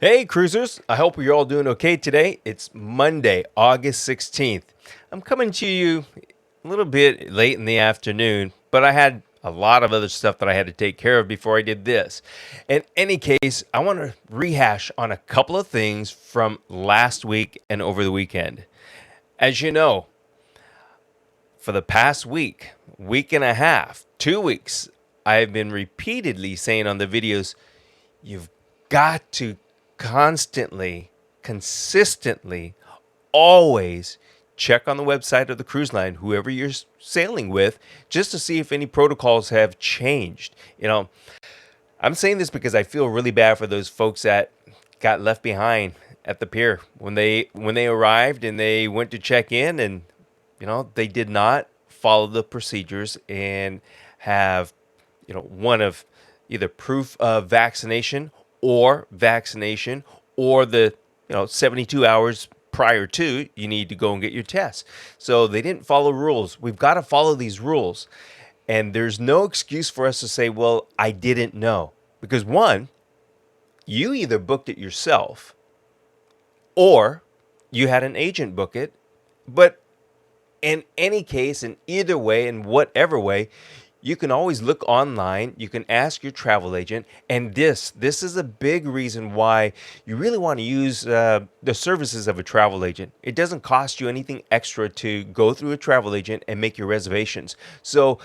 Hey, cruisers. I hope you're all doing okay today. It's Monday, August 16th. I'm coming to you a little bit late in the afternoon, but I had a lot of other stuff that I had to take care of before I did this. In any case, I want to rehash on a couple of things from last week and over the weekend. As you know, for the past week and a half, 2 weeks, I've been repeatedly saying on the videos, you've got to constantly, consistently, always check on the website of the cruise line, whoever you're sailing with, just to see if any protocols have changed. I'm saying this because I feel really bad for those folks that got left behind at the pier when they arrived and they went to check in, and they did not follow the procedures and have one of either proof of vaccination or the 72 hours prior to you need to go and get your test. So they didn't follow rules. We've got to follow these rules. And there's no excuse for us to say, well, I didn't know. Because one, you either booked it yourself or you had an agent book it. But in any case, in either way, in whatever way, you can always look online. You can ask your travel agent, and this is a big reason why you really want to use the services of a travel agent. It doesn't cost you anything extra to go through a travel agent and make your reservations. So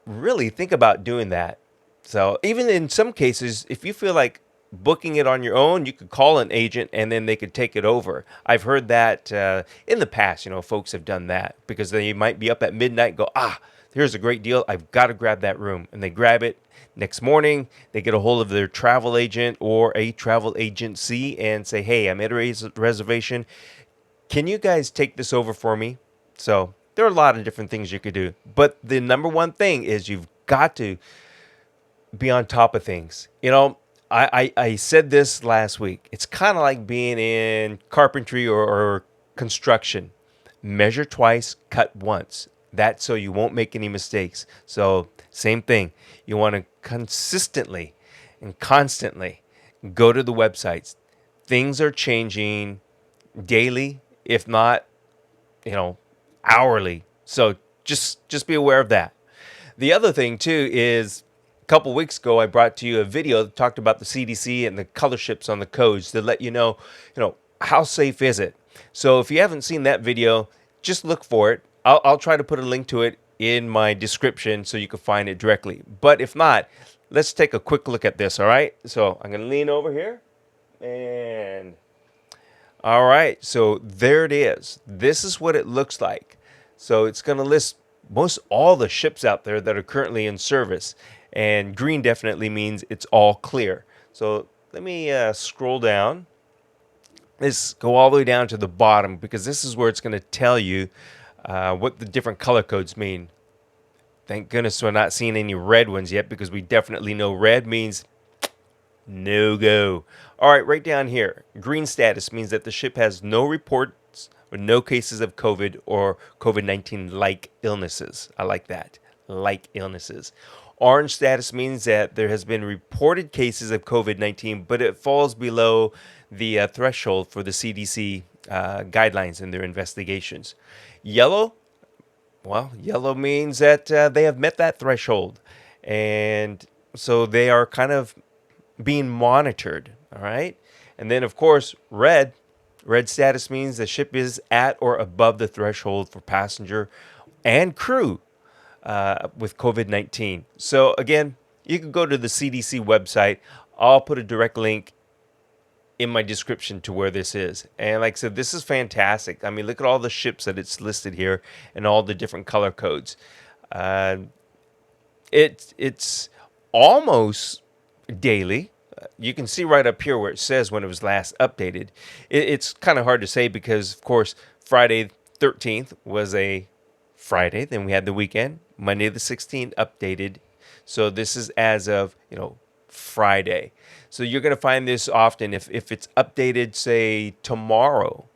really think about doing that. So even in some cases, if you feel like booking it on your own, you could call an agent and then they could take it over. I've heard that in the past, folks have done that because they might be up at midnight and go, here's a great deal. I've got to grab that room. And they grab it. Next morning, they get a hold of their travel agent or a travel agency and say, hey, I made a reservation. Can you guys take this over for me? So there are a lot of different things you could do. But the number one thing is you've got to be on top of things. I said this last week. It's kind of like being in carpentry or construction. Measure twice, cut once. That's so you won't make any mistakes. So same thing. You want to consistently and constantly go to the websites. Things are changing daily, if not, hourly. So just be aware of that. The other thing too is a couple weeks ago I brought to you a video that talked about the CDC and the color ships on the codes to let how safe is it. So if you haven't seen that video, just look for it. I'll try to put a link to it in my description so you can find it directly. But if not, let's take a quick look at this, all right? So I'm going to lean over here and all right, so there it is. This is what it looks like. So it's going to list most all the ships out there that are currently in service. And green definitely means it's all clear. So let me scroll down. Let's go all the way down to the bottom because this is where it's going to tell you what the different color codes mean. Thank goodness we're not seeing any red ones yet because we definitely know red means no go. All right, right down here. Green status means that the ship has no reports or no cases of COVID or COVID-19 like illnesses. I like that. Like illnesses. Orange status means that there has been reported cases of COVID-19, but it falls below the threshold for the CDC guidelines in their investigations. Yellow, well, yellow means that they have met that threshold. And so they are kind of being monitored, all right? And then, of course, red status means the ship is at or above the threshold for passenger and crew with COVID-19. So, again, you can go to the CDC website. I'll put a direct link in my description to where this is. And like I said, this is fantastic. I mean, look at all the ships that it's listed here and all the different color codes. It's almost daily. You can see right up here where it says when it was last updated. It's kind of hard to say because, of course, Friday 13th was a Friday. Then we had the weekend. Monday the 16th updated. So this is as of, Friday. So you're going to find this often. If it's updated, say, tomorrow,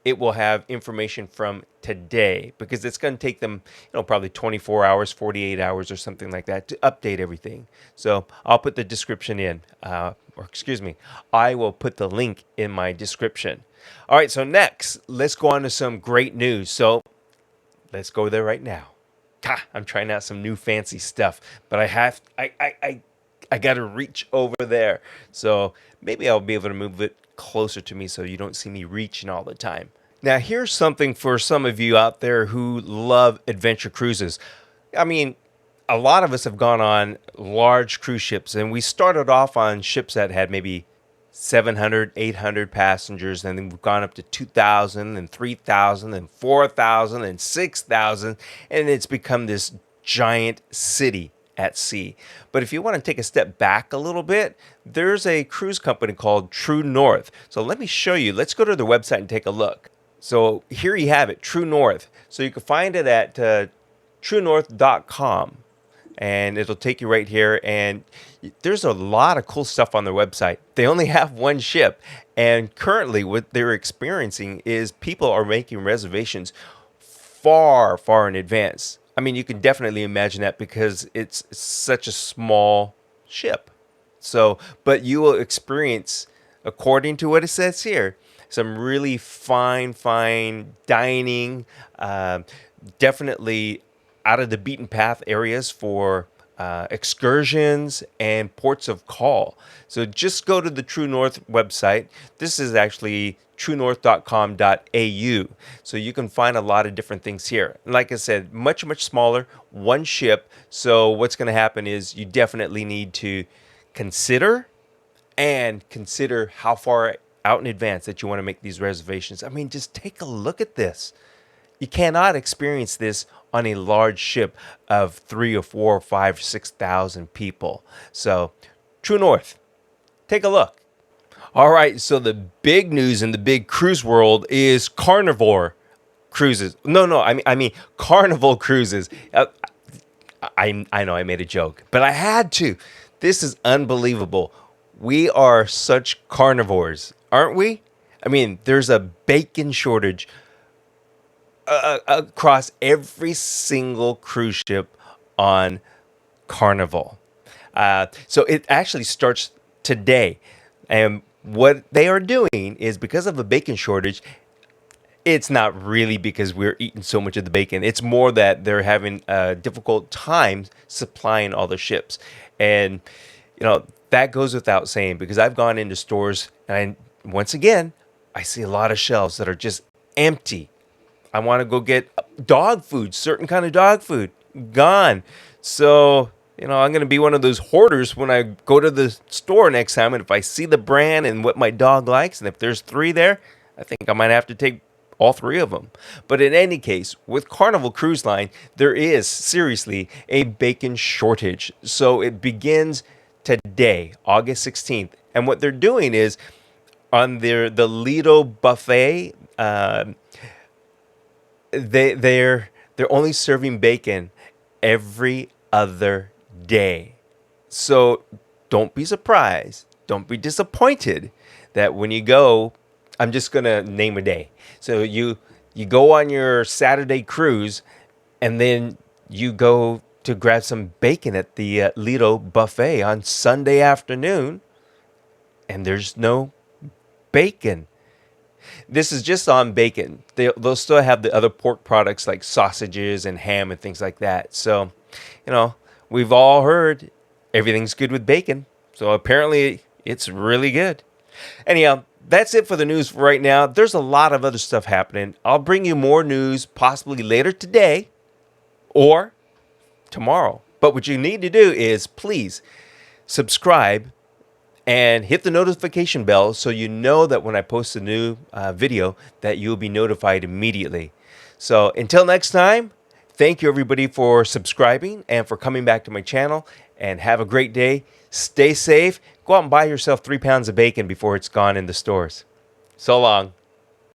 it will have information from today, because it's going to take them, probably 24 hours, 48 hours or something like that to update everything. So I'll put the description in, or excuse me, I will put the link in my description. All right, so next, let's go on to some great news. So let's go there right now. I'm trying out some new fancy stuff, but I got to reach over there. So maybe I'll be able to move it closer to me so you don't see me reaching all the time. Now, here's something for some of you out there who love adventure cruises. I mean, a lot of us have gone on large cruise ships, and we started off on ships that had maybe 700, 800 passengers, and then we've gone up to 2,000 and 3,000 and 4,000 and 6,000, and it's become this giant city at sea. But if you want to take a step back a little bit, there's a cruise company called True North. So let me show you. Let's go to their website and take a look. So here you have it, True North. So you can find it at truenorth.com. And it'll take you right here, and there's a lot of cool stuff on their website. They only have one ship, and currently what they're experiencing is people are making reservations far, far in advance. I mean, you can definitely imagine that because it's such a small ship. So, but you will experience, according to what it says here, some really fine dining, definitely out of the beaten path areas for excursions and ports of call. So just go to the True North website. This is actually truenorth.com.au. So you can find a lot of different things here. Like I said, much smaller, one ship. So what's going to happen is you definitely need to consider how far out in advance that you want to make these reservations. I mean, just take a look at this. You cannot experience this on a large ship of 3 or 4 or 5 or 6,000 people. So, True North, take a look. All right, so the big news in the big cruise world is Carnival cruises. I mean Carnival cruises. I know I made a joke, but I had to. This is unbelievable. We are such carnivores, aren't we? I mean, there's a bacon shortage across every single cruise ship on Carnival. So it actually starts today. And what they are doing is, because of the bacon shortage, it's not really because we're eating so much of the bacon. It's more that they're having a difficult time supplying all the ships. And, that goes without saying, because I've gone into stores and once again, I see a lot of shelves that are just empty. I want to go get dog food, certain kind of dog food, gone. So, I'm going to be one of those hoarders when I go to the store next time. And if I see the brand and what my dog likes, and if there's 3 there, I think I might have to take all 3 of them. But in any case, with Carnival Cruise Line, there is seriously a bacon shortage. So it begins today, August 16th. And what they're doing is, on the Lido buffet, they're only serving bacon every other day. So don't be surprised. Don't be disappointed that when you go, I'm just going to name a day. So you go on your Saturday cruise, and then you go to grab some bacon at the Lido buffet on Sunday afternoon, and there's no bacon. This is just on bacon. They'll still have the other pork products like sausages and ham and things like that. So, we've all heard everything's good with bacon. So apparently it's really good. Anyhow, that's it for the news for right now. There's a lot of other stuff happening. I'll bring you more news possibly later today or tomorrow. But what you need to do is please subscribe and hit the notification bell so you know that when I post a new video that you'll be notified immediately. So until next time, thank you everybody for subscribing and for coming back to my channel, and have a great day. Stay safe. Go out and buy yourself 3 pounds of bacon before it's gone in the stores. So long.